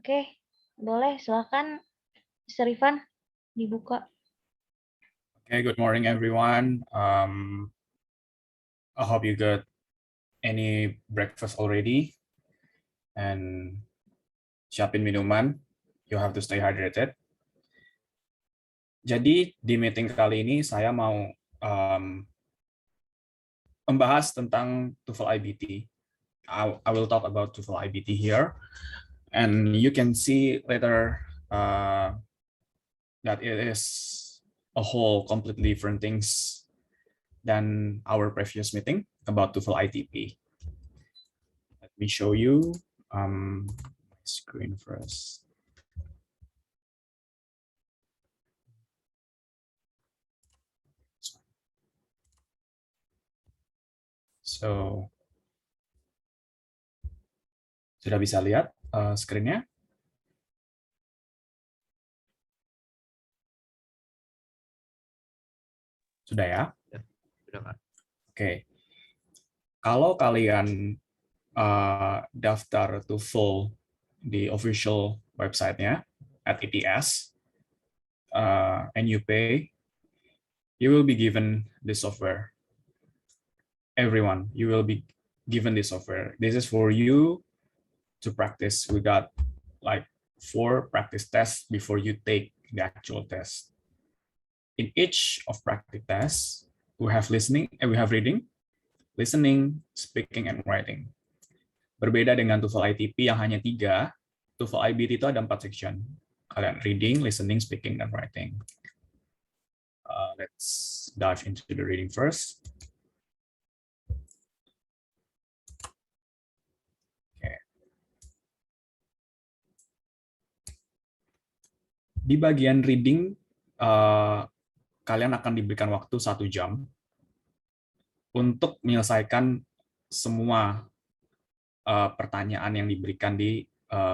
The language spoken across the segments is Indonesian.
Oke, boleh silakan Mr. Rifan dibuka. Okay, good morning, everyone. I hope you got any breakfast already and siapin minuman. You have to stay hydrated. Jadi di meeting kali ini saya mau membahas tentang TOEFL IBT. I will talk about TOEFL IBT here, and you can see later that it is a whole completely different things than our previous meeting about TOEFL ITP. Let me show you screen first. So, sudah bisa lihat screen-nya? Sudah ya? Sudah, Pak. Oke. Kalau kalian daftar TOEFL di official website-nya at ETS, and you pay, you will be given this software. Everyone, you will be given this software. This is for you to practice. We got like 4 practice tests before you take the actual test. In each of practice tests, we have reading, listening, speaking, and writing. Berbeda dengan TOEFL ITP yang hanya 3, TOEFL IBT itu ada 4 section. Kalian reading, listening, speaking, dan writing. Let's dive into the reading first. Okay. Di bagian reading, kalian akan diberikan waktu 1 jam untuk menyelesaikan semua pertanyaan yang diberikan di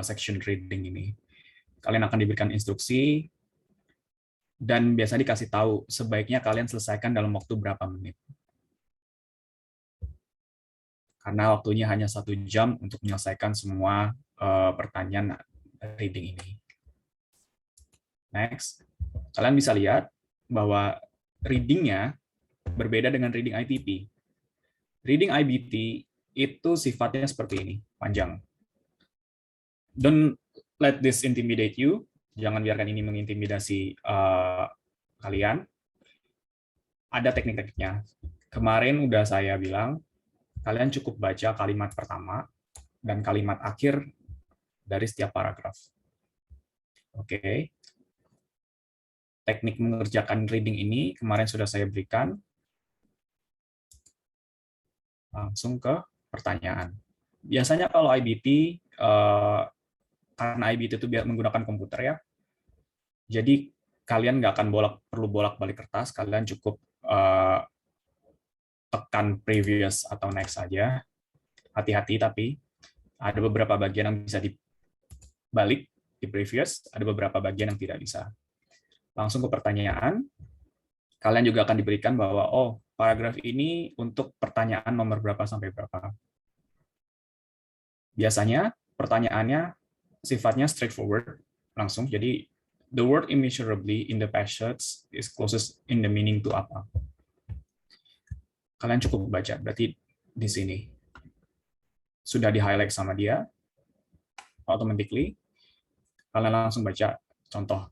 section reading ini. Kalian akan diberikan instruksi dan biasa dikasih tahu sebaiknya kalian selesaikan dalam waktu berapa menit. Karena waktunya hanya 1 jam untuk menyelesaikan semua pertanyaan reading ini. Next, kalian bisa lihat bahwa reading-nya berbeda dengan reading ITP. Reading IBT itu sifatnya seperti ini, panjang. Don't let this intimidate you. Jangan biarkan ini mengintimidasi kalian. Ada teknik-tekniknya. Kemarin udah saya bilang, kalian cukup baca kalimat pertama dan kalimat akhir dari setiap paragraf. Oke. Teknik mengerjakan reading ini kemarin sudah saya berikan. Langsung ke pertanyaan. Biasanya kalau IBT, karena IBT itu menggunakan komputer ya, jadi kalian nggak akan perlu bolak-balik kertas, kalian cukup tekan previous atau next saja. Hati-hati, tapi ada beberapa bagian yang bisa dibalik di previous, ada beberapa bagian yang tidak bisa. Langsung ke pertanyaan, kalian juga akan diberikan bahwa, oh, paragraf ini untuk pertanyaan nomor berapa sampai berapa. Biasanya pertanyaannya sifatnya straightforward, langsung. Jadi, the word immeasurably in the passage is closest in the meaning to apa. Kalian cukup baca, berarti di sini. Sudah di-highlight sama dia, automatically. Kalian langsung baca contoh.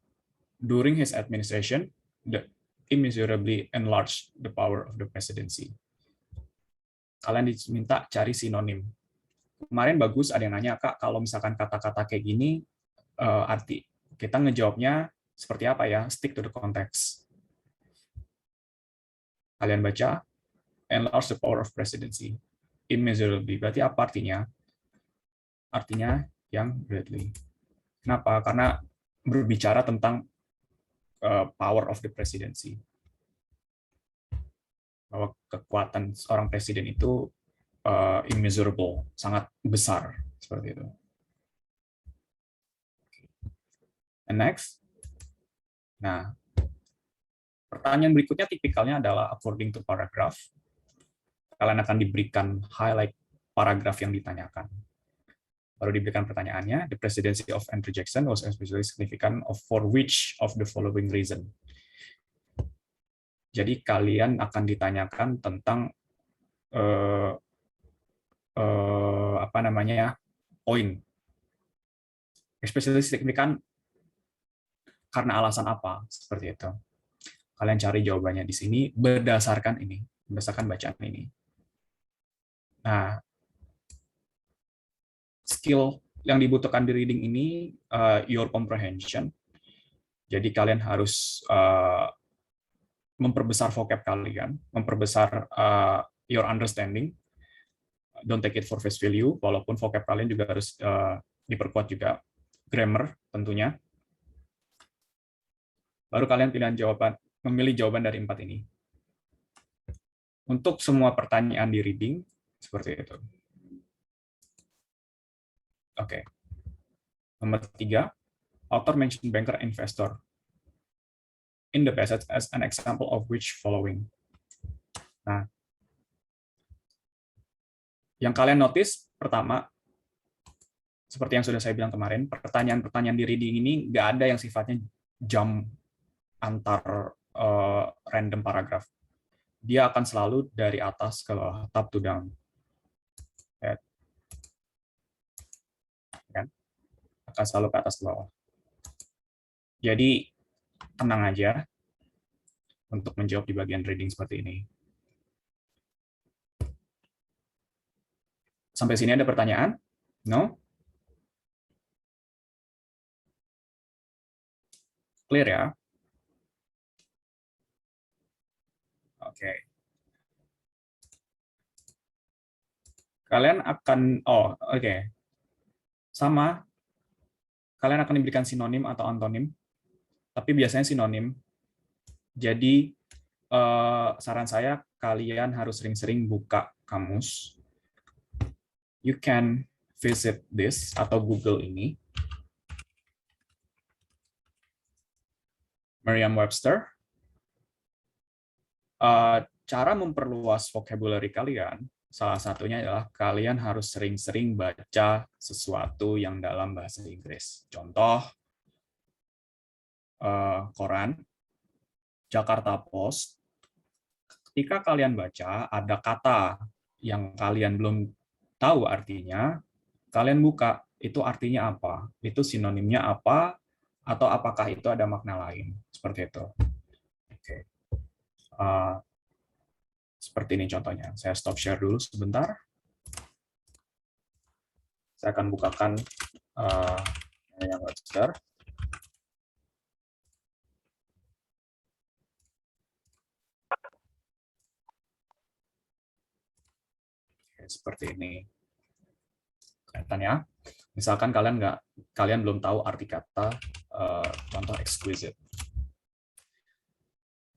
During his administration, the immeasurably enlarged the power of the presidency. Kalian diminta cari sinonim. Kemarin bagus ada yang nanya, Kak, kalau misalkan kata-kata kayak gini, arti kita ngejawabnya seperti apa ya? Stick to the context. Kalian baca, enlarge the power of presidency. Immeasurably. Berarti apa artinya? Artinya yang greatly. Kenapa? Karena berbicara tentang power of the presidency. Bahwa kekuatan seorang presiden itu immeasurable, sangat besar seperti itu. And next, nah pertanyaan berikutnya tipikalnya adalah according to paragraph. Kalian akan diberikan highlight paragraf yang ditanyakan. Baru diberikan pertanyaannya, the presidency of Andrew Jackson was especially significant for which of the following reason. Jadi kalian akan ditanyakan tentang apa namanya poin, especially significant karena alasan apa, seperti itu. Kalian cari jawabannya di sini berdasarkan ini, berdasarkan bacaan ini. Nah, skill yang dibutuhkan di reading ini your comprehension. Jadi kalian harus memperbesar vocab kalian, memperbesar your understanding. Don't take it for face value, walaupun vocab kalian juga harus diperkuat juga. Grammar tentunya. Baru kalian memilih jawaban dari 4 ini. Untuk semua pertanyaan di reading, seperti itu. Oke. Nomor 3, author mentioned banker investor in the passage as an example of which following. Nah, yang kalian notice pertama, seperti yang sudah saya bilang kemarin, pertanyaan-pertanyaan di reading ini nggak ada yang sifatnya jump antar random paragraf. Dia akan selalu dari atas ke bawah, top to down. Kan? Akan selalu ke atas ke bawah. Jadi tenang aja untuk menjawab di bagian reading seperti ini. Sampai sini ada pertanyaan? No? Clear ya? Oke. Kalian akan, oke. Sama, kalian akan diberikan sinonim atau antonim, tapi biasanya sinonim. Jadi, saran saya, kalian harus sering-sering buka kamus. You can visit this, atau Google ini. Merriam-Webster. Cara memperluas vocabulary kalian, salah satunya adalah kalian harus sering-sering baca sesuatu yang dalam bahasa Inggris. Contoh, koran, Jakarta Post. Ketika kalian baca, ada kata yang kalian belum tahu artinya, kalian buka, itu artinya apa? Itu sinonimnya apa? Atau apakah itu ada makna lain? Seperti itu. Oke. Seperti ini contohnya. Saya stop share dulu sebentar. Saya akan bukakan yang Webster. Oke, seperti ini. Kelihatan ya. Misalkan kalian belum tahu arti kata contoh exquisite.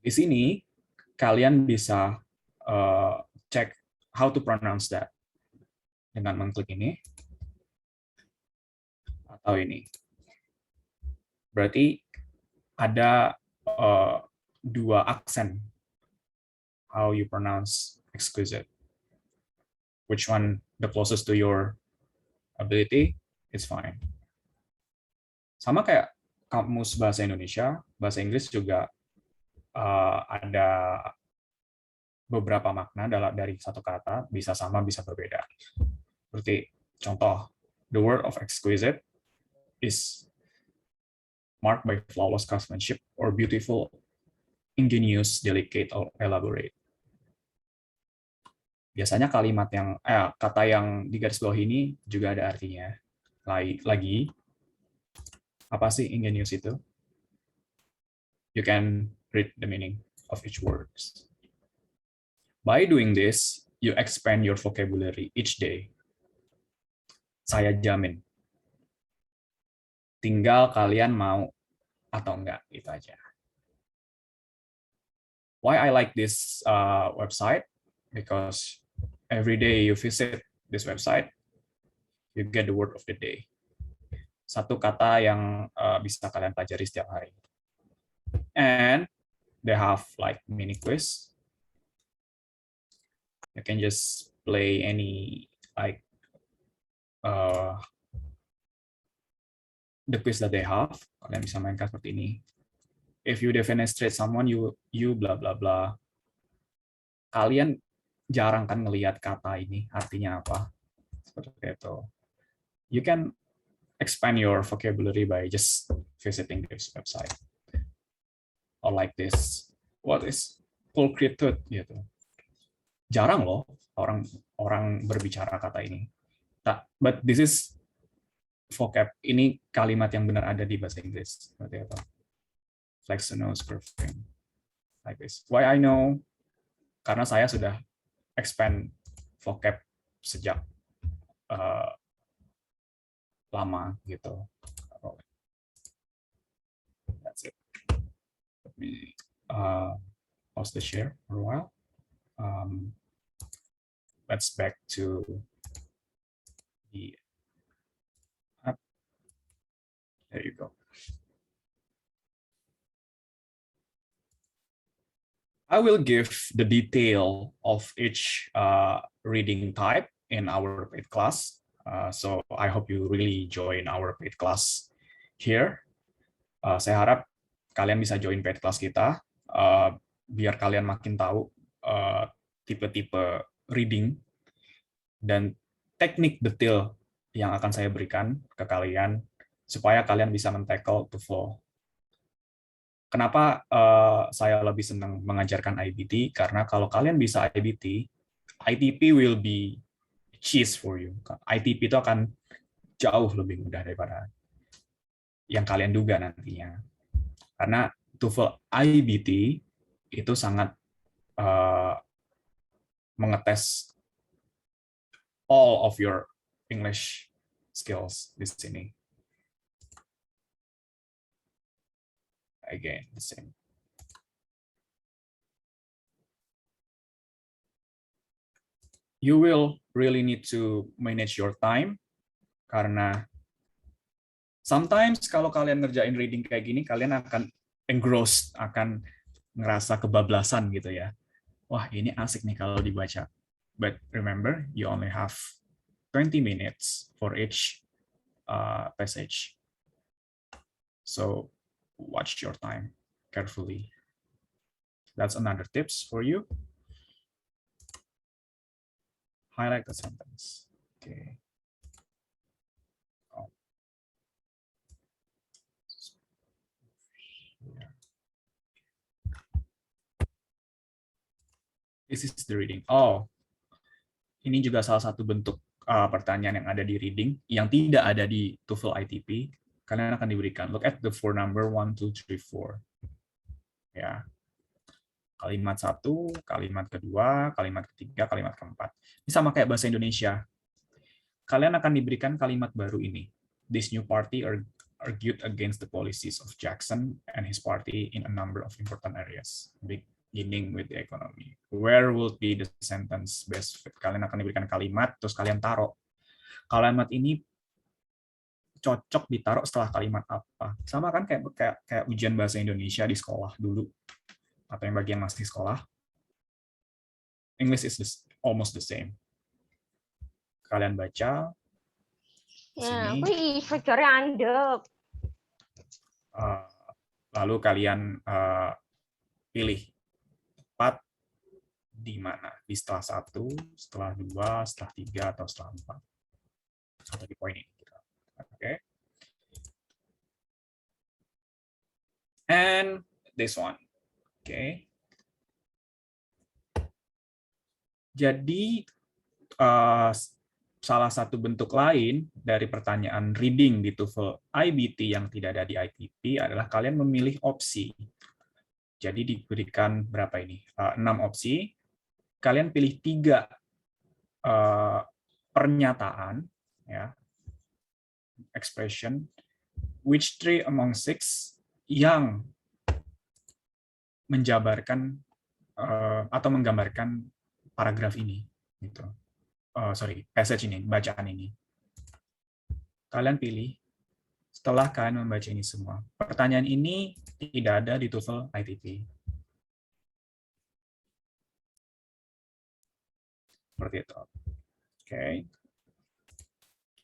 Di sini kalian bisa cek how to pronounce that dengan mengklik ini atau ini. Berarti ada 2 aksen how you pronounce exquisite. Which one the closest to your ability is fine. Sama kayak kamus bahasa Indonesia, bahasa Inggris juga ada beberapa makna dari satu kata, bisa sama, bisa berbeda. Seperti contoh, the word of exquisite is marked by flawless craftsmanship or beautiful, ingenious, delicate, or elaborate. Biasanya kata yang di garis bawah ini juga ada artinya. Lagi, apa sih ingenious itu? You can read the meaning of each word. By doing this, you expand your vocabulary each day. Saya jamin. Tinggal kalian mau atau enggak, itu aja. Why I like this website? Because every day you visit this website, you get the word of the day. Satu kata yang bisa kalian pelajari setiap hari. And they have like mini quiz. You can just play any like the quiz that they have. Kalian bisa mainkan seperti ini. If you defenestrate someone, you bla bla bla. Kalian jarang kan ngelihat kata ini artinya apa. Seperti itu. You can expand your vocabulary by just visiting this website. Or like this. What is pulchritude gitu. Jarang loh orang berbicara kata ini. But this is vocab. Ini kalimat yang benar ada di bahasa Inggris. Seperti itu. Flex the nose, curving. Like this. Why I know? Karena saya sudah expand vocab sejak lama gitu. That's it. Let me pause the share for a while. Let's back to the app. There you go. I will give the detail of each reading type in our paid class. So I hope you really join our paid class here. Saya harap kalian bisa join paid class kita, biar kalian makin tahu tipe-tipe reading dan teknik detail yang akan saya berikan ke kalian, supaya kalian bisa men-tackle TOEFL. Kenapa saya lebih senang mengajarkan IBT? Karena kalau kalian bisa IBT, ITP will be cheese for you. ITP itu akan jauh lebih mudah daripada yang kalian duga nantinya. Karena TOEFL IBT itu sangat mengetes all of your English skills di sini. Again, the same. You will really need to manage your time, karena sometimes kalau kalian ngerjain reading kayak gini, kalian akan engrossed, akan ngerasa kebablasan gitu ya. Wah, ini asik nih kalau dibaca. But remember, you only have 20 minutes for each passage. So watch your time carefully. That's another tips for you. Highlight the sentence. Okay. Oh. This is the reading. Oh, ini juga salah satu bentuk pertanyaan yang ada di reading yang tidak ada di TOEFL ITP. Kalian akan diberikan look at the four number 1, 2, 3, 4. Ya. Kalimat 1, kalimat kedua, kalimat ketiga, kalimat keempat. Ini sama kayak bahasa Indonesia. Kalian akan diberikan kalimat baru ini. This new party argued against the policies of Jackson and his party in a number of important areas, beginning with the economy. Where would be the sentence best fit? Kalian akan diberikan kalimat, terus kalian taruh. Kalimat ini cocok ditaruh setelah kalimat apa. Sama kan kayak ujian bahasa Indonesia di sekolah dulu, atau yang bagian masih sekolah. English is almost the same. Kalian baca Ya, sini. Lalu kalian pilih tepat di mana, di setelah 1, setelah 2, setelah 3, atau setelah 4. Atau di poin ini. Okay. And this one. Okay. Jadi salah satu bentuk lain dari pertanyaan reading di TOEFL IBT yang tidak ada di ITP adalah kalian memilih opsi. Jadi diberikan berapa ini? 6 opsi. Kalian pilih 3 pernyataan, ya, expression, which 3 among 6 yang menjabarkan atau menggambarkan paragraf ini, gitu. Passage ini, bacaan ini. Kalian pilih setelah kalian membaca ini semua. Pertanyaan ini tidak ada di TOEFL ITP. Seperti itu. Okay.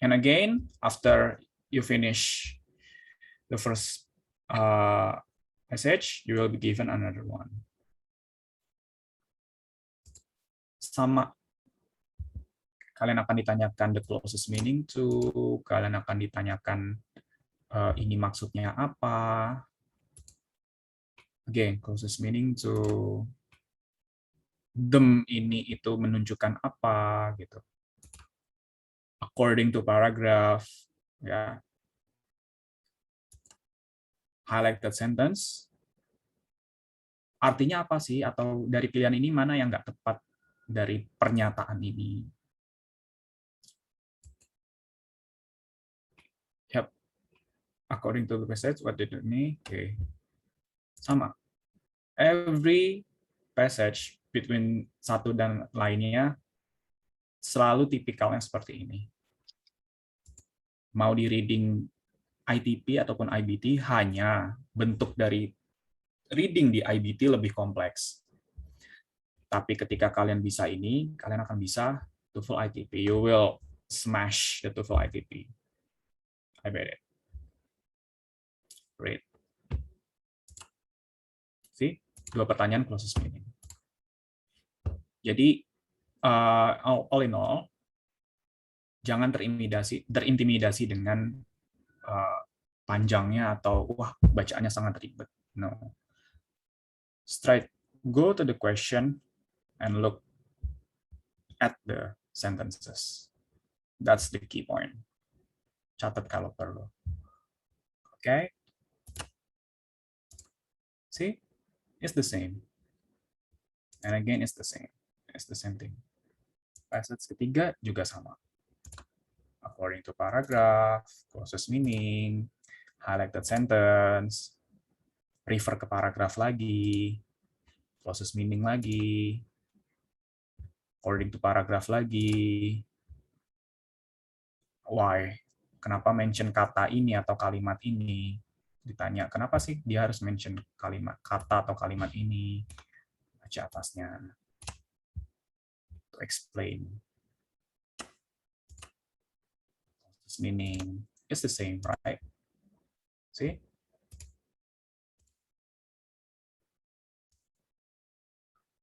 And again, after you finish the first message, you will be given another one. Sama. Kalian akan ditanyakan the closest meaning to, kalian akan ditanyakan ini maksudnya apa. Again, closest meaning to, them ini itu menunjukkan apa gitu. According to paragraph, ya. Highlighted sentence. Artinya apa sih? Atau dari pilihan ini mana yang nggak tepat dari pernyataan ini? Yep. According to the passage, what did it mean? Okay. Sama. Every passage between satu dan lainnya selalu tipikalnya seperti ini. Mau di reading ITP ataupun IBT, hanya bentuk dari reading di IBT lebih kompleks. Tapi ketika kalian bisa ini, kalian akan bisa TOEFL ITP. You will smash the TOEFL ITP. I bet it. Great. See, 2 pertanyaan closest meaning. Jadi, all in all, jangan terintimidasi dengan panjangnya atau wah bacaannya sangat ribet. No. Straight go to the question and look at the sentences. That's the key point. Catat kalau perlu. Okay? See? It's the same. And again, it's the same. It's the same thing. Passage ketiga juga sama. According to paragraph, closest meaning, highlighted sentence, refer ke paragraf lagi, closest meaning lagi, according to paragraph lagi. Why? Kenapa mention kata ini atau kalimat ini? Ditanya, kenapa sih dia harus mention kalimat kata atau kalimat ini? Baca atasnya. To explain. Closest meaning. It's the same, right? See?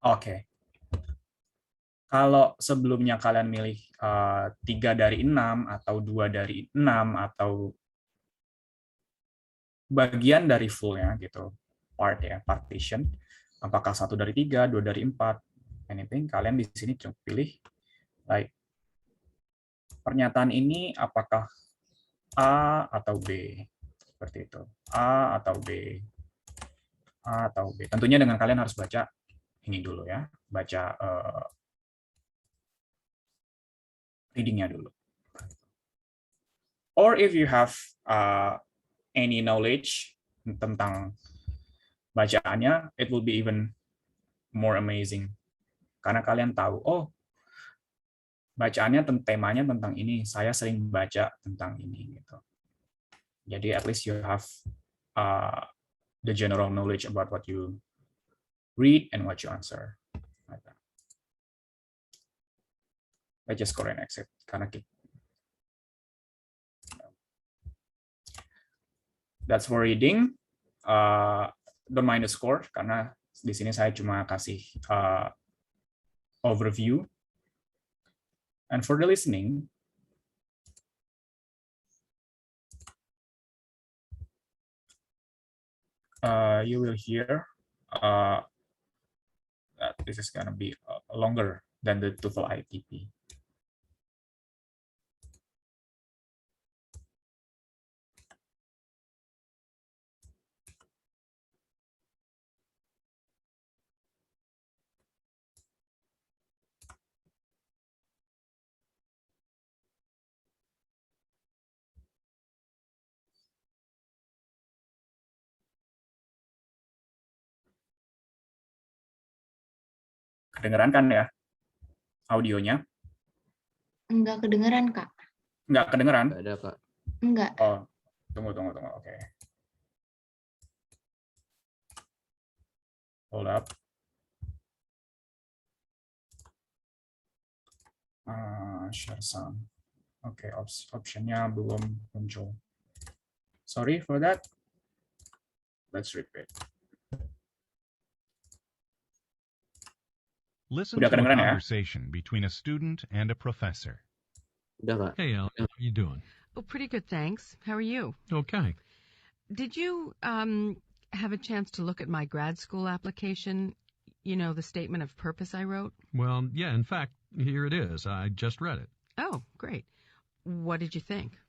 Oke. Kalau sebelumnya kalian milih 3 dari 6 atau 2 dari 6 atau bagian dari full-nya gitu, part ya, partition, apakah 1 dari 3, 2 dari 4, anything, kalian di sini cuma pilih like pernyataan ini apakah A atau B, seperti itu, A atau B, A atau B. Tentunya dengan kalian harus baca ini dulu ya, baca reading-nya dulu. Or if you have any knowledge tentang bacaannya, it will be even more amazing. Karena kalian tahu, oh, bacaannya temanya tentang ini, saya sering baca tentang ini. Gitu. Jadi at least you have the general knowledge about what you read and what you answer. Like that. I just go and exit karena that's for reading. Don't mind the score karena di sini saya cuma kasih overview. And for the listening, you will hear that this is going to be longer than the TOEFL ITP. Kedengeran kan ya audionya? Enggak kedengeran, Kak. Enggak kedengeran? Nggak ada, Kak. Enggak. Oh, tunggu. Oke. Hold up. Share sound. Oke, optionnya belum muncul. Sorry for that. Let's repeat. Listen Udah to a kedengeran ya? conversation between a student and a professor. Udah, Kak. Hey, Alan, how you doing? Oh, pretty good, thanks. How are you? Okay. Did you have a chance to look at my grad school application? You know, the statement of purpose I wrote? Well, yeah, in fact, here it is. I just read it. Oh, great. What did you think?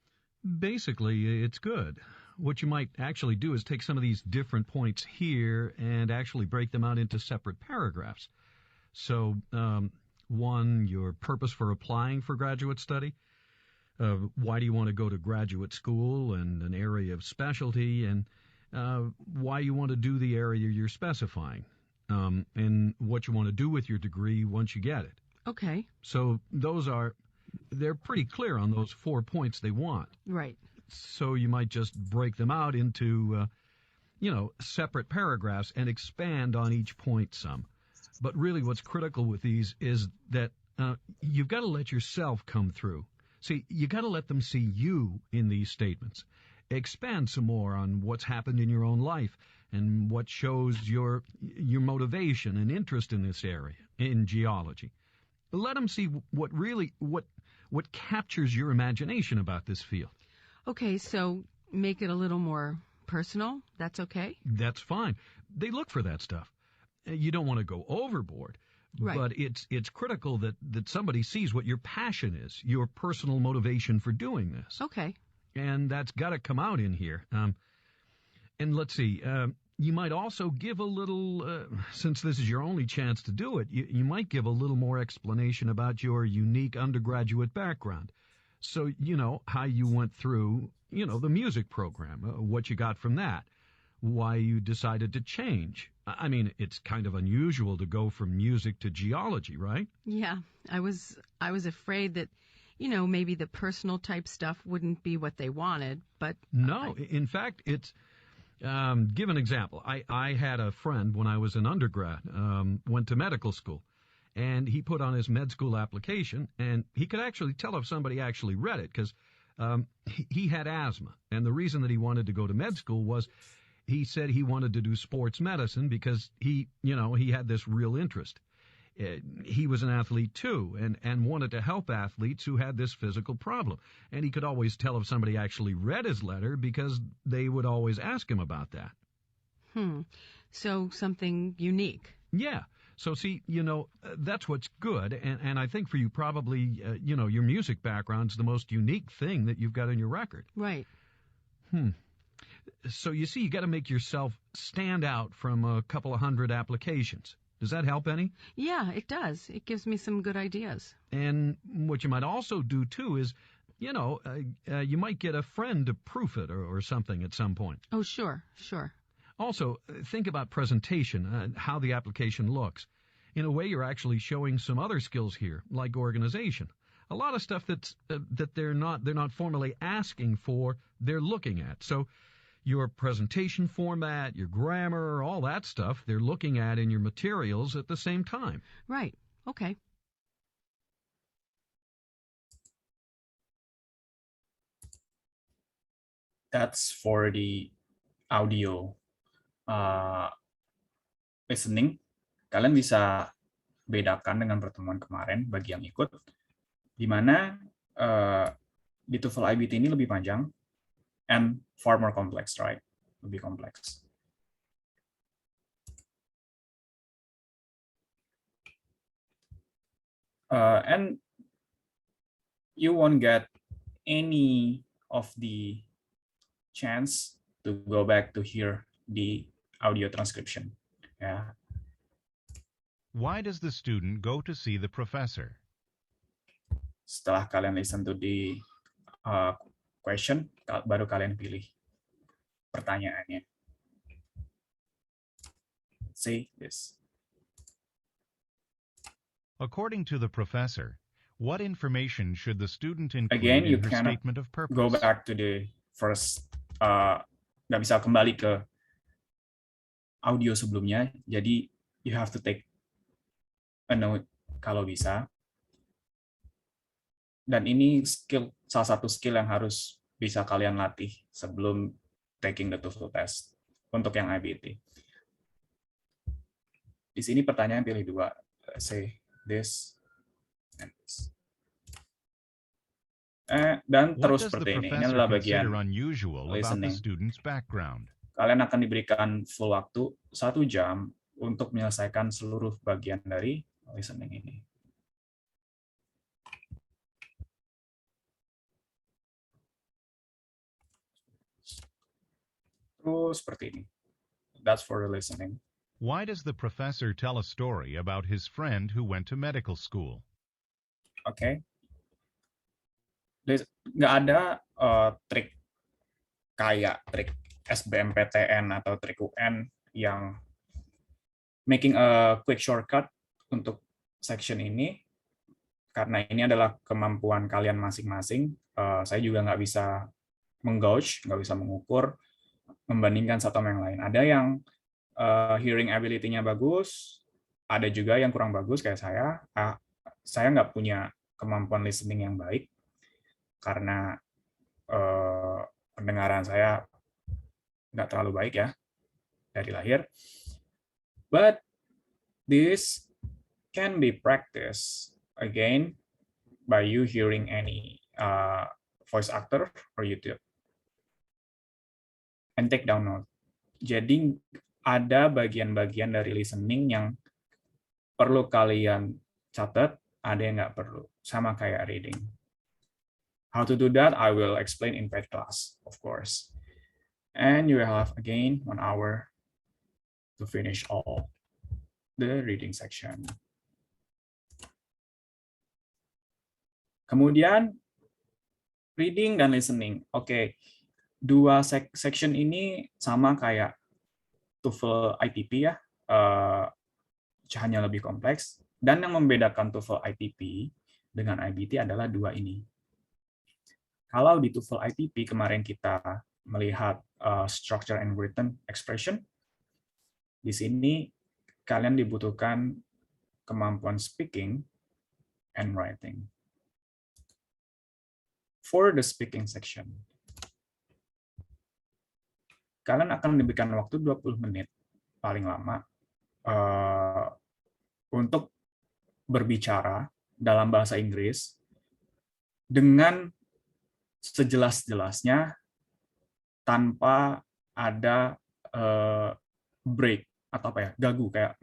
Basically, it's good. What you might actually do is take some of these different points here and actually break them out into separate paragraphs. So, one, your purpose for applying for graduate study. Why do you want to go to graduate school and an area of specialty, and why you want to do the area you're specifying, and what you want to do with your degree once you get it. Okay, So they're pretty clear on those 4 points they want. right. So you might just break them out into, separate paragraphs and expand on each point some. But really what's critical with these is that you've got to let yourself come through. See, you got to let them see you in these statements. Expand some more on what's happened in your own life and what shows your motivation and interest in this area, in geology. Let them see what captures your imagination about this field. Okay, so make it a little more personal. That's okay? That's fine. They look for that stuff. You don't want to go overboard, Right. but it's critical that somebody sees what your passion is, your personal motivation for doing this. Okay. And that's got to come out in here. And let's see, you might also give a little, since this is your only chance to do it, you might give a little more explanation about your unique undergraduate background. So, how you went through, the music program, what you got from that, why you decided to change. I mean, it's kind of unusual to go from music to geology, right? Yeah, I was afraid that, maybe the personal type stuff wouldn't be what they wanted, but No, in fact, it's, give an example. I had a friend when I was an undergrad, went to medical school, and he put on his med school application, and he could actually tell if somebody actually read it, because he had asthma. And the reason that he wanted to go to med school was he said he wanted to do sports medicine because he had this real interest. He was an athlete too, and wanted to help athletes who had this physical problem. And he could always tell if somebody actually read his letter because they would always ask him about that. So something unique. Yeah. So see, that's what's good. And I think for you probably, your music background's the most unique thing that you've got in your record. Right. So you see, you got to make yourself stand out from a couple of hundred applications. Does that help any? Yeah, it does. It gives me some good ideas. And what you might also do, too, is, you might get a friend to proof it or something at some point. Oh, sure. Also, think about presentation, how the application looks. In a way, you're actually showing some other skills here, like organization. A lot of stuff that they're not formally asking for, they're looking at. So your presentation format, your grammar, all that stuff, they're looking at in your materials at the same time. Right. Okay. That's for the audio listening. Kalian bisa bedakan dengan pertemuan kemarin bagi yang ikut, di mana di TOEFL IBT ini lebih panjang and far more complex, right? Lebih kompleks. And you won't get any of the chance to go back to hear the audio transcription. Yeah. Why does the student go to see the professor? Setelah kalian listen to the question, baru kalian pilih pertanyaannya. See this. According to the professor, what information should the student include Again, you in her cannot statement of purpose? Go back to the first, nggak bisa kembali ke audio sebelumnya, jadi you have to take a note kalau bisa. Dan ini salah satu skill yang harus bisa kalian latih sebelum taking the TOEFL test. untuk yang IBT. Di sini pertanyaan pilih dua. Let's say this and this. Dan What terus does the seperti ini. Ini professor adalah bagian consider unusual about the listening. student's background? Kalian akan diberikan full waktu 1 jam untuk menyelesaikan seluruh bagian dari listening ini. Terus seperti ini. That's for the listening. Why does the professor tell a story about his friend who went to medical school? Oke. Nggak ada trik kayak trik SBMPTN atau trik UN yang making a quick shortcut untuk section ini, karena ini adalah kemampuan kalian masing-masing. Saya juga nggak bisa menggauge, nggak bisa mengukur, membandingkan satu sama yang lain. Ada yang hearing ability-nya bagus, ada juga yang kurang bagus kayak saya. Saya nggak punya kemampuan listening yang baik, karena pendengaran saya nggak terlalu baik ya dari lahir. But this can be practiced again by you hearing any voice actor or YouTube and take down note. Jadi ada bagian-bagian dari listening yang perlu kalian catat, ada yang nggak perlu, sama kayak reading. How to do that, I will explain in paid class, of course. And you will have, again, 1 hour to finish all the reading section. Kemudian, reading dan listening. Oke, dua section ini sama kayak TOEFL ITP ya, hanya lebih kompleks. Dan yang membedakan TOEFL ITP dengan IBT adalah dua ini. Kalau di TOEFL ITP kemarin kita melihat structure and written expression, di sini kalian dibutuhkan kemampuan speaking and writing. For the speaking section, kalian akan diberikan waktu 20 menit paling lama untuk berbicara dalam bahasa Inggris dengan sejelas-jelasnya tanpa ada break atau apa ya, gagu kayak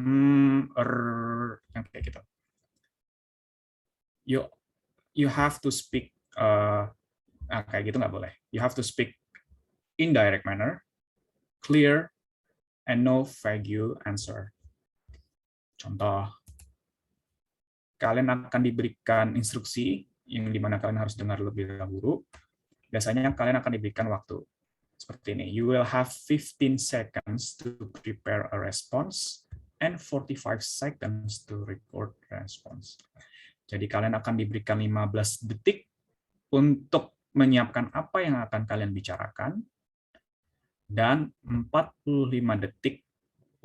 yang kayak gitu. You have to speak kayak gitu nggak boleh. You have to speak in direct manner, clear, and no vague answer. Contoh, kalian akan diberikan instruksi yang dimana kalian harus dengar lebih dahulu. Biasanya kalian akan diberikan waktu seperti ini. You will have 15 seconds to prepare a response and 45 seconds to record response. Jadi kalian akan diberikan 15 detik untuk menyiapkan apa yang akan kalian bicarakan dan 45 detik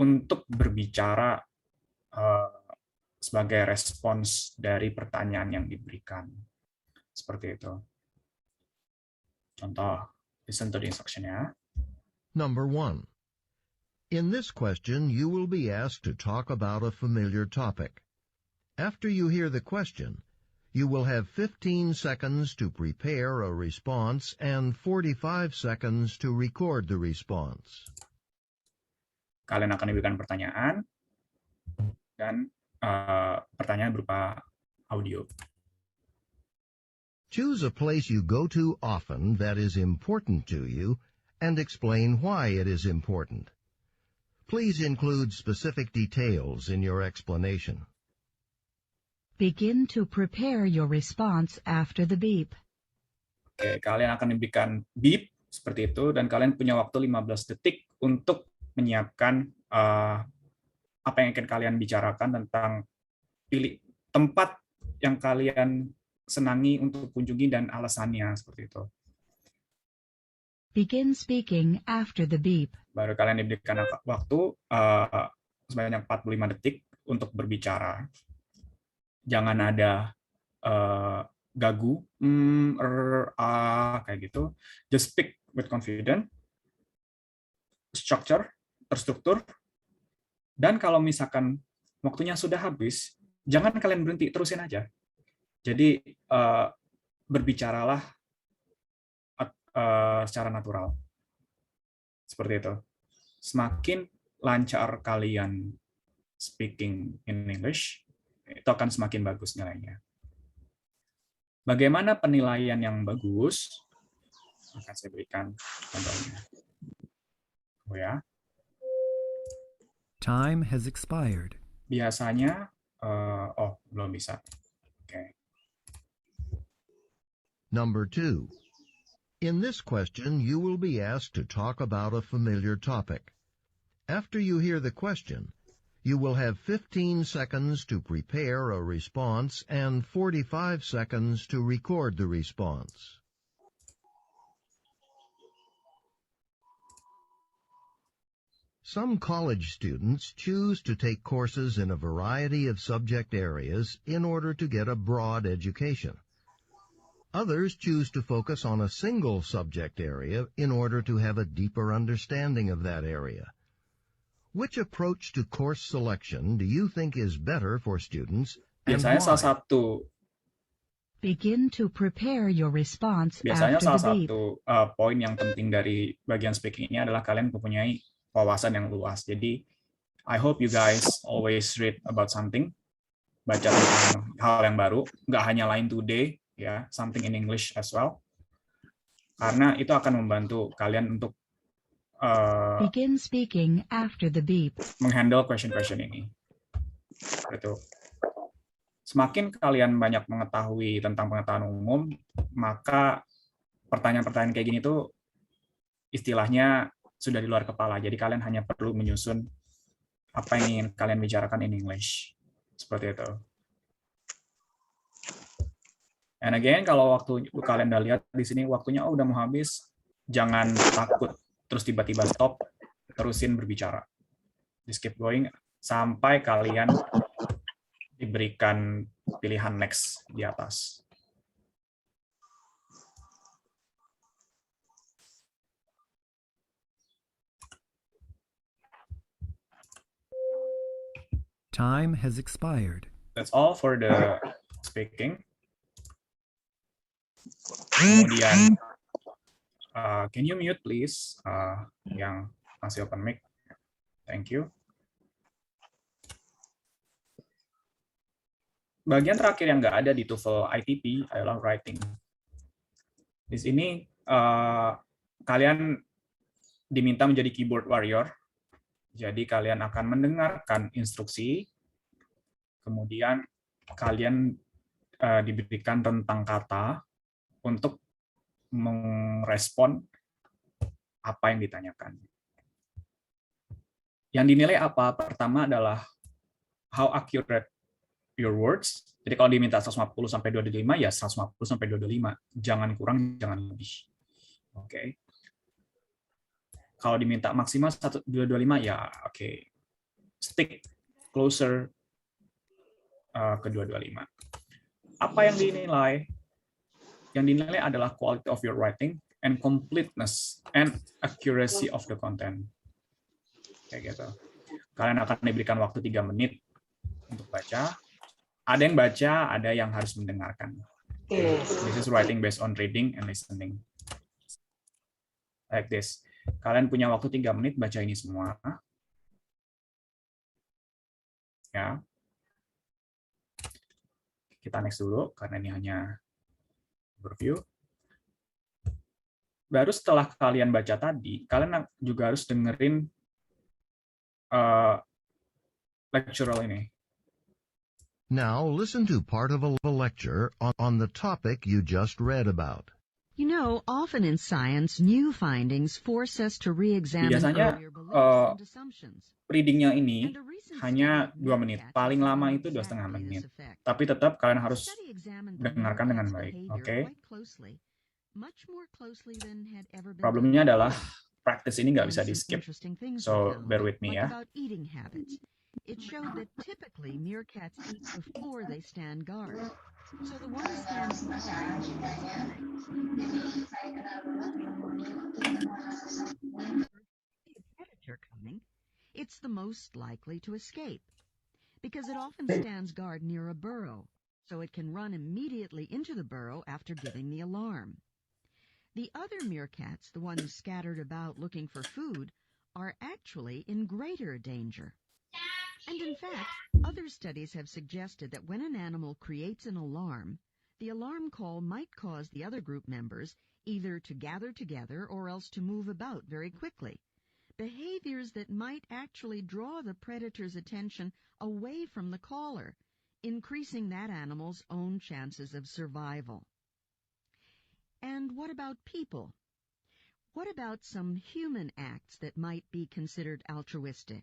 untuk berbicara sebagai respons dari pertanyaan yang diberikan. Seperti itu. Contoh, listen to the instruction ya. Number 1. In this question, you will be asked to talk about a familiar topic. After you hear the question, you will have 15 seconds to prepare a response and 45 seconds to record the response. Kalian akan diberikan pertanyaan, dan pertanyaan berupa audio. Choose a place you go to often that is important to you and explain why it is important. Please include specific details in your explanation. Begin to prepare your response after the beep. Oke, kalian akan diberikan beep seperti itu, dan kalian punya waktu 15 detik untuk menyiapkan apa yang akan kalian bicarakan tentang pilih tempat yang kalian senangi untuk kunjungi dan alasannya, seperti itu. Begin speaking after the beep. Baru kalian diberikan waktu sebanyak 45 detik untuk berbicara. Jangan ada gagu, kayak gitu. Just speak with confidence. structure, terstruktur. Dan kalau misalkan waktunya sudah habis, jangan kalian berhenti, terusin aja. Jadi berbicaralah secara natural. Seperti itu. Semakin lancar kalian speaking in English, itu akan semakin bagus nilainya. Bagaimana penilaian yang bagus? Akan saya berikan contohnya. Oh ya. Time has expired. Biasanya, belum bisa. Oke. Number 2. In this question, you will be asked to talk about a familiar topic. After you hear the question, you will have 15 seconds to prepare a response and 45 seconds to record the response. Some college students choose to take courses in a variety of subject areas in order to get a broad education. Others choose to focus on a single subject area in order to have a deeper understanding of that area. Which approach to course selection do you think is better for students and Biasanya salah why? satu Begin to prepare your response Biasanya after salah the beep. satu poin yang penting dari bagian speaking ini adalah kalian mempunyai wawasan yang luas. Jadi, I hope you guys always read about something, baca tentang hal yang baru, nggak hanya Line Today, ya, something in English as well. Karena itu akan membantu kalian untuk Begin speaking after the beep. menghandle question-question ini. Itu. Semakin kalian banyak mengetahui tentang pengetahuan umum, maka pertanyaan-pertanyaan kayak gini tuh istilahnya sudah di luar kepala. Jadi kalian hanya perlu menyusun apa yang ingin kalian bicarakan in English. Seperti itu. And again, kalau waktu kalian udah lihat di sini waktunya udah mau habis, jangan takut terus tiba-tiba stop, terusin berbicara. Just keep going sampai kalian diberikan pilihan next di atas. Time has expired. That's all for the speaking. Kemudian, can you mute please yang masih open mic? Thank you. Bagian terakhir yang nggak ada di TOEFL ITP adalah writing. Di sini kalian diminta menjadi keyboard warrior. Jadi kalian akan mendengarkan instruksi, kemudian kalian diberikan rentang kata untuk merespon apa yang ditanyakan. Yang dinilai apa? Pertama adalah how accurate your words. Jadi kalau diminta 150 sampai 225 ya 150 sampai 225. Jangan kurang, jangan lebih. Oke. Kalau diminta maksimal 225 ya oke. Stick closer ke 225. Apa yang dinilai? Yang dinilai adalah quality of your writing and completeness and accuracy of the content. Kayak gitu. Kalian akan diberikan waktu 3 menit untuk baca. Ada yang baca, ada yang harus mendengarkan. This is writing based on reading and listening. Like this. Kalian punya waktu 3 menit baca ini semua. Ya. Kita next dulu, karena ini hanya overview. Baru setelah kalian baca tadi, kalian juga harus dengerin lecturer ini. Now listen to part of a lecture on the topic you just read about. You know, often in science, new findings force us to re-examine Biasanya earlier beliefs and assumptions. readingnya ini And a recent hanya study 2 menit, looked at paling lama how itu 2,5 exactly menit. this effect. Tapi tetap kalian harus The study examined the dengarkan dengan meerkat's baik. behavior Oke. quite closely, much more closely than had ever been Problemnya done adalah before. practice ini nggak And bisa some di skip. interesting things So were found, bear with me like ya. about eating habits. It showed that typically meerkats eat before they stand guard. So the one stands guard the most likely to escape, because it often stands guard near a burrow, so it can run immediately into the burrow after giving the alarm. The other meerkats, the ones scattered about looking for food, are actually in greater danger. And in fact, other studies have suggested that when an animal creates an alarm, the alarm call might cause the other group members either to gather together or else to move about very quickly, behaviors that might actually draw the predator's attention away from the caller, increasing that animal's own chances of survival. And what about people? What about some human acts that might be considered altruistic?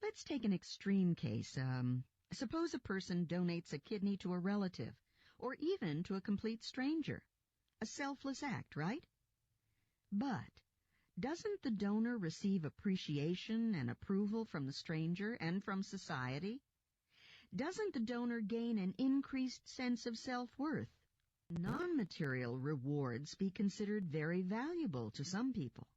Let's take an extreme case. Suppose a person donates a kidney to a relative, or even to a complete stranger. A selfless act, right? But doesn't the donor receive appreciation and approval from the stranger and from society? Doesn't the donor gain an increased sense of self-worth? Non-material rewards be considered very valuable to some people.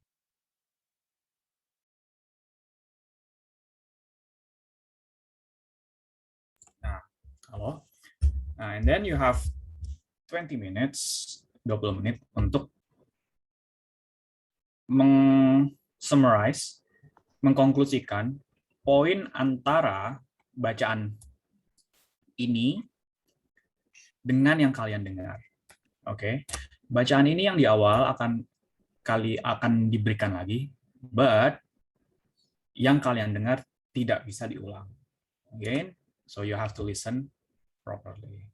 Halo. Nah, and then you have 20 minutes, 20 menit untuk summarize, mengkonklusikan poin antara bacaan ini dengan yang kalian dengar. Oke. Bacaan ini yang di awal akan diberikan lagi, but yang kalian dengar tidak bisa diulang. Again, so you have to listen properly.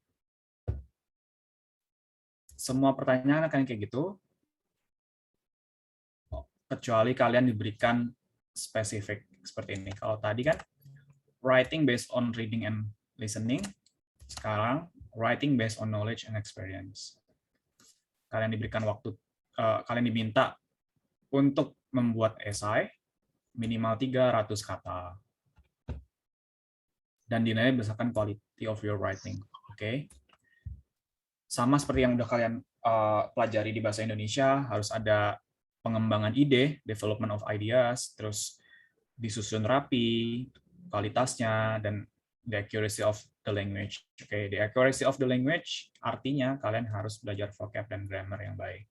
Semua pertanyaan akan kayak gitu, kecuali kalian diberikan spesifik seperti ini. Kalau tadi kan writing based on reading and listening, sekarang writing based on knowledge and experience. Kalian diberikan waktu, kalian diminta untuk membuat esai minimal 300 kata. Dan dinilai berdasarkan quality of your writing. Oke. Sama seperti yang udah kalian pelajari di bahasa Indonesia, harus ada pengembangan ide, development of ideas, terus disusun rapi, kualitasnya, dan the accuracy of the language. Oke, the accuracy of the language artinya kalian harus belajar vocab dan grammar yang baik.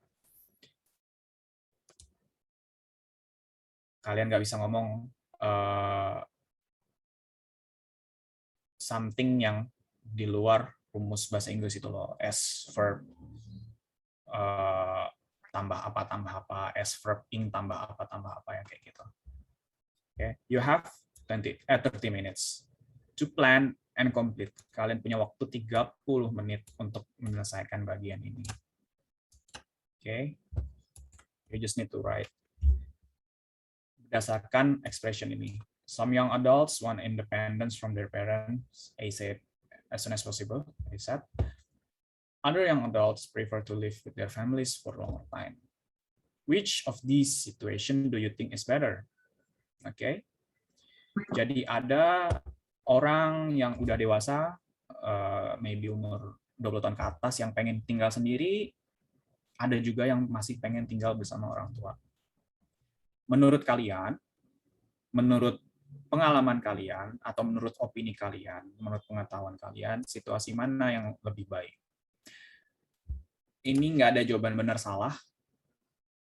Kalian nggak bisa ngomong something yang di luar rumus bahasa Inggris itu loh, as verb tambah apa, as verb ing tambah apa yang kayak gitu. Okay. You have 30 minutes to plan and complete. Kalian punya waktu 30 menit untuk menyelesaikan bagian ini. Okay. You just need to write berdasarkan expression ini. Some young adults want independence from their parents ASAP, as soon as possible, ASAP. Other young adults prefer to live with their families for a longer time. Which of these situations do you think is better? Okay. Jadi ada orang yang udah dewasa, maybe umur 20 tahun ke atas yang pengen tinggal sendiri, ada juga yang masih pengen tinggal bersama orang tua. Menurut kalian, menurut pengalaman kalian, atau menurut opini kalian, menurut pengetahuan kalian, situasi mana yang lebih baik? Ini nggak ada jawaban benar salah.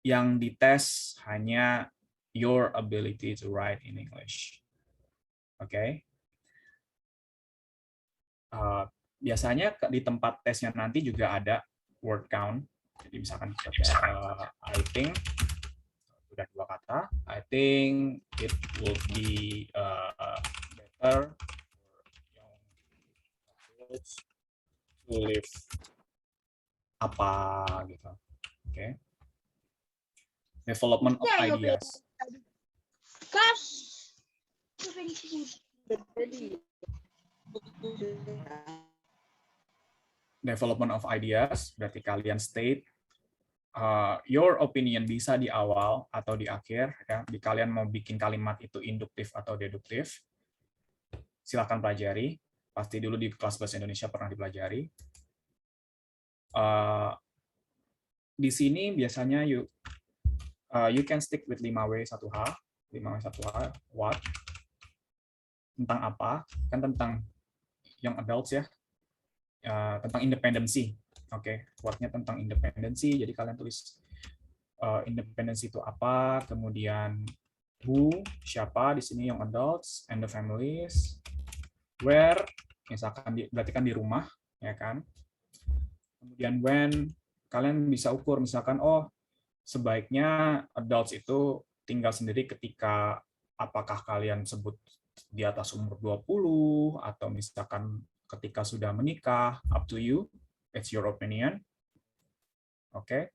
Yang dites hanya your ability to write in English. Oke. Biasanya di tempat tesnya nanti juga ada word count. Jadi misalkan I think, udah 2 kata, I think it would be better for young adults to live apa gitu. Oke. Development of ideas. Development of ideas, berarti kalian state your opinion bisa di awal atau di akhir. Ya. Di kalian mau bikin kalimat itu induktif atau deduktif, silakan pelajari. Pasti dulu di kelas bahasa Indonesia pernah dipelajari. Di sini biasanya you can stick with 5W1H. 5W1H, what? tentang apa? Kan tentang young adults ya. Tentang independensi. Oke, word-nya tentang independensi. Jadi kalian tulis independensi itu apa, kemudian who, siapa, di sini young adults, and the families, where, misalkan berarti kan di rumah, ya kan. Kemudian when, kalian bisa ukur, misalkan, oh, sebaiknya adults itu tinggal sendiri ketika apakah kalian sebut di atas umur 20, atau misalkan ketika sudah menikah, up to you, it's your opinion. Oke.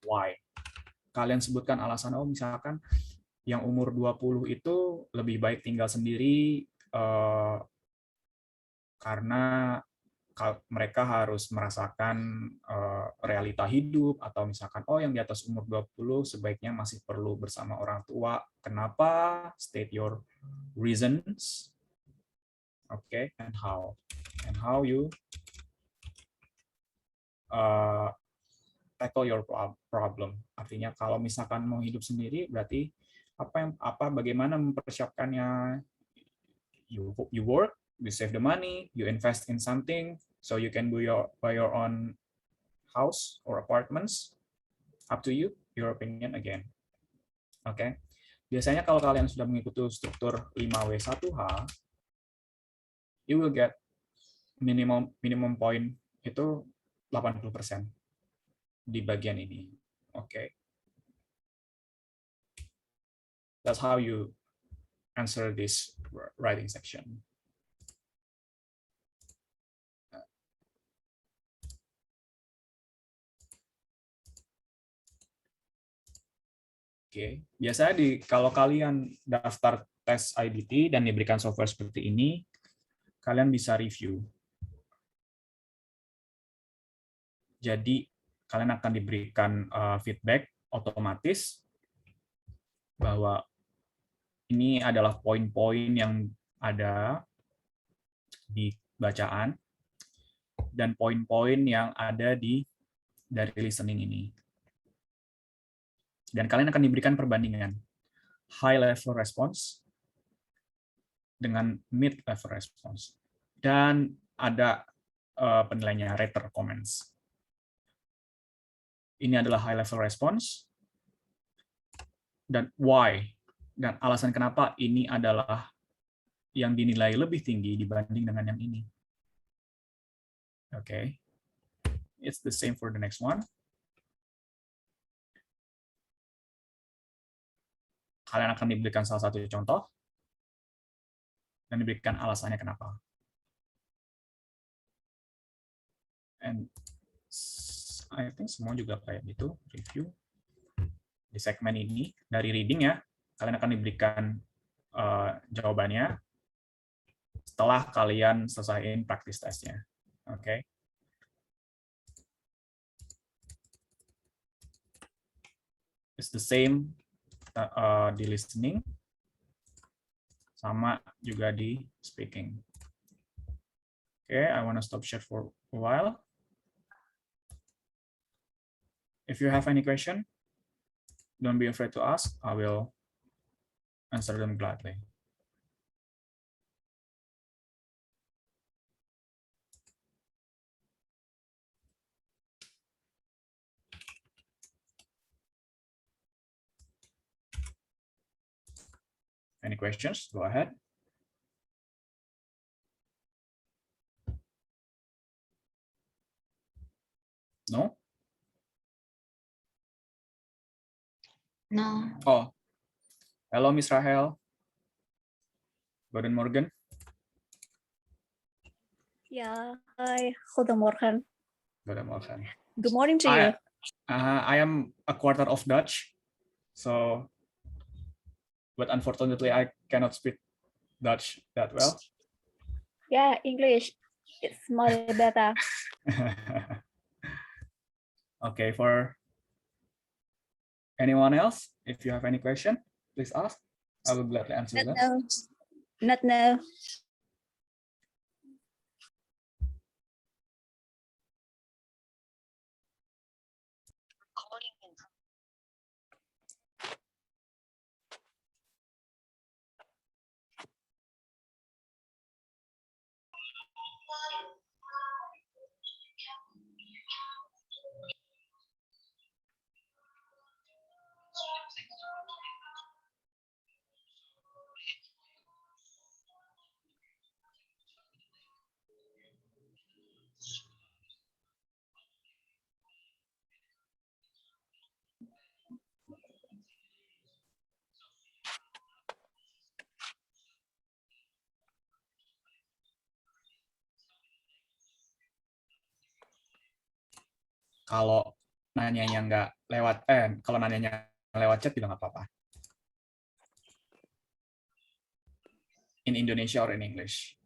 Why? Kalian sebutkan alasan, oh misalkan yang umur 20 itu lebih baik tinggal sendiri karena mereka harus merasakan realita hidup, atau misalkan oh yang di atas umur 20 sebaiknya masih perlu bersama orang tua. Kenapa? State your reasons. Okay, and how you tackle your problem. Artinya kalau misalkan mau hidup sendiri berarti bagaimana mempersiapkannya. You work, you save the money, you invest in something so you can buy your own house or apartments. Up to you, your opinion again. Oke. Biasanya kalau kalian sudah mengikuti struktur 5W1H, you will get minimum point itu 80% di bagian ini. Oke. That's how you answer this writing section. Oke, biasanya kalau kalian daftar tes IDT dan diberikan software seperti ini, kalian bisa review. Jadi kalian akan diberikan feedback otomatis bahwa ini adalah poin-poin yang ada di bacaan dan poin-poin yang ada dari listening ini. Dan kalian akan diberikan perbandingan high level response dengan mid level response. Dan ada penilaiannya rater comments. Ini adalah high level response dan why, dan alasan kenapa ini adalah yang dinilai lebih tinggi dibanding dengan yang ini. Okay. It's the same for the next one. Kalian akan diberikan salah satu contoh dan diberikan alasannya kenapa. And I think semua juga kayak gitu, review. Di segmen ini, dari reading ya, kalian akan diberikan jawabannya setelah kalian selesaiin practice testnya. Oke. It's the same di listening, sama juga di speaking. Okay, I want to stop share for a while. If you have any question, don't be afraid to ask. I will answer them gladly. Any questions? Go ahead. No? No. Oh, hello, Miss Rahel. Guten Morgen. Yeah, hi, goedemorgen. Guten Morgen. Good morning to you. I am a quarter of Dutch, so, but unfortunately I cannot speak Dutch that well. Yeah, English. It's much better. Okay, for anyone else, if you have any question, please ask. I will gladly answer them. Not now. Kalau nanyanya nggak lewat, kalau nanyanya lewat chat juga nggak apa-apa. In Indonesia or in English.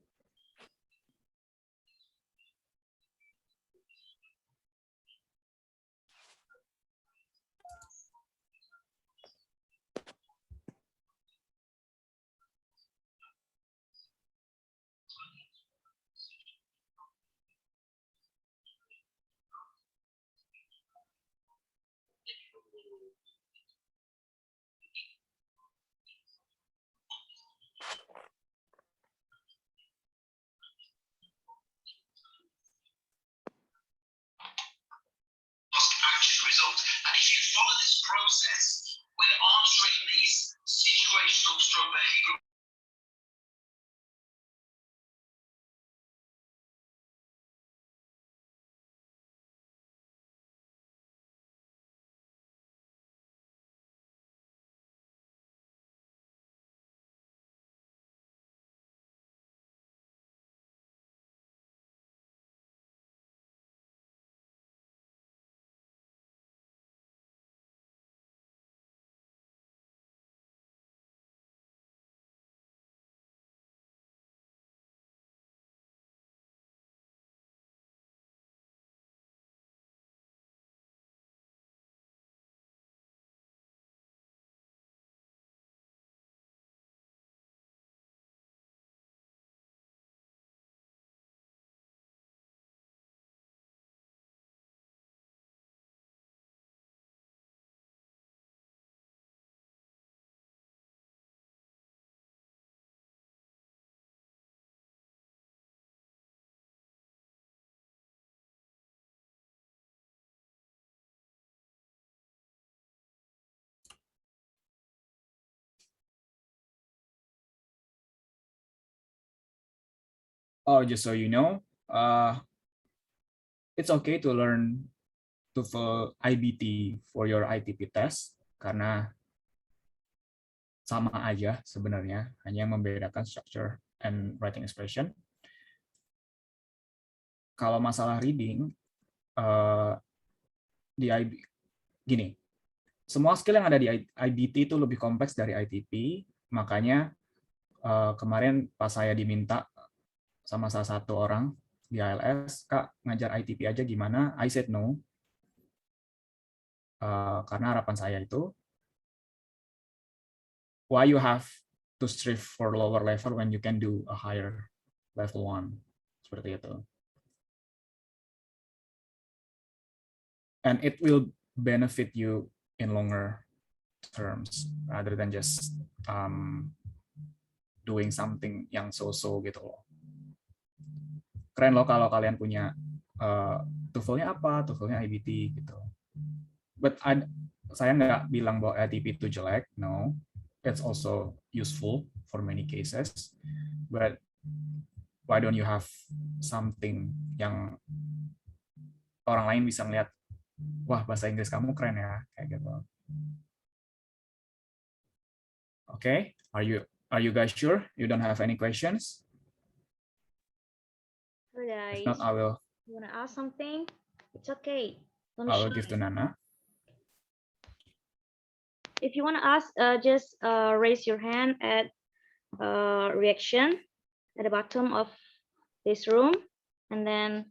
Result. And if you follow this process, we're answering these situational stroke behavioral. Oh, just so you know, it's okay to learn TOEFL IBT for your ITP test karena sama aja sebenarnya, hanya yang membedakan structure and writing expression. Kalau masalah reading, di gini, semua skill yang ada di IBT itu lebih kompleks dari ITP, makanya kemarin pas saya diminta sama salah satu orang di ALS, Kak, ngajar ITP aja gimana? I said no. Karena harapan saya itu, why you have to strive for lower level when you can do a higher level one? Seperti itu. And it will benefit you in longer terms, rather than just doing something yang so-so gitu loh. Keren loh kalau kalian punya TOEFL-nya apa, TOEFL-nya IBT gitu. But saya nggak bilang bahwa ITP itu jelek, no. It's also useful for many cases. But why don't you have something yang orang lain bisa ngeliat, wah bahasa Inggris kamu keren ya, kayak gitu. Okay, are you guys sure you don't have any questions? Hello guys. If not, I will. You wanna ask something? It's okay. Don't I will shy. give to Nana. If you wanna ask, just raise your hand at reaction at the bottom of this room, and then,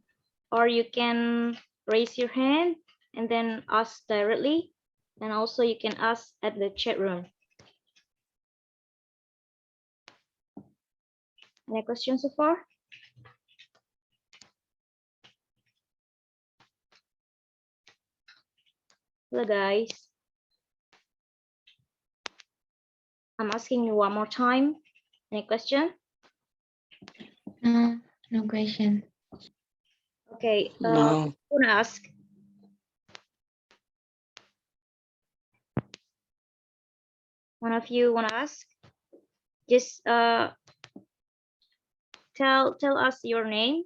or you can raise your hand and then ask directly, and also you can ask at the chat room. Any questions so far? Hello guys. I'm asking you one more time. Any question? No question. Okay. No. I want to ask. One of you want to ask? Just tell us your name.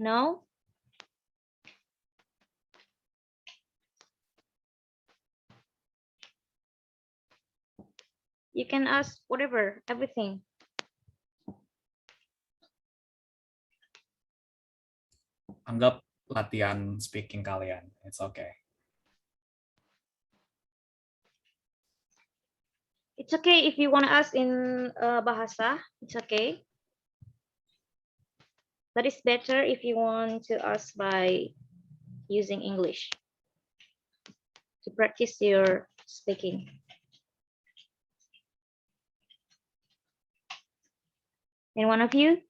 No? You can ask whatever, everything. anggap latihan speaking kalian. It's okay. It's okay if you want to ask in bahasa. It's okay. But it's better if you want to ask by using English to practice your speaking. And one of you?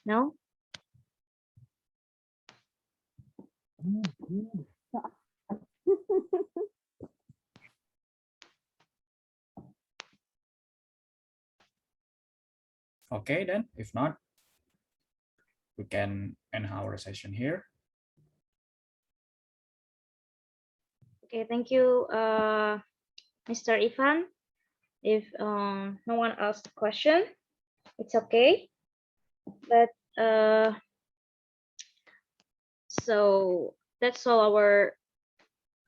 No? Okay, then, if not, we can end our session here. Okay, thank you, Mr. Ivan. If no one asked a question, it's okay. But so that's all our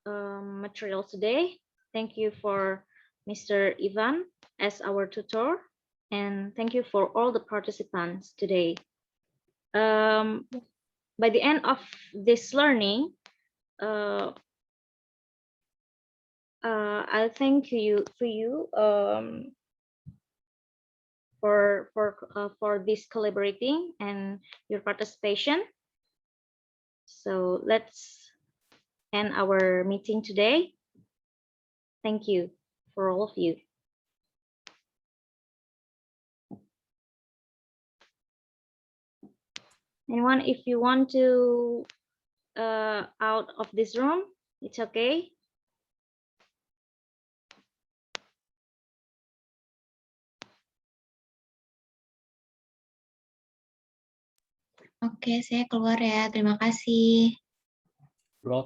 material today. Thank you for Mr. Ivan as our tutor, and thank you for all the participants today. By the end of this learning, I thank you for this collaborating and your participation. So let's end our meeting today. Thank you for all of you. Anyone, if you want to out of this room, it's okay. Oke, saya keluar ya. Terima kasih. Welcome.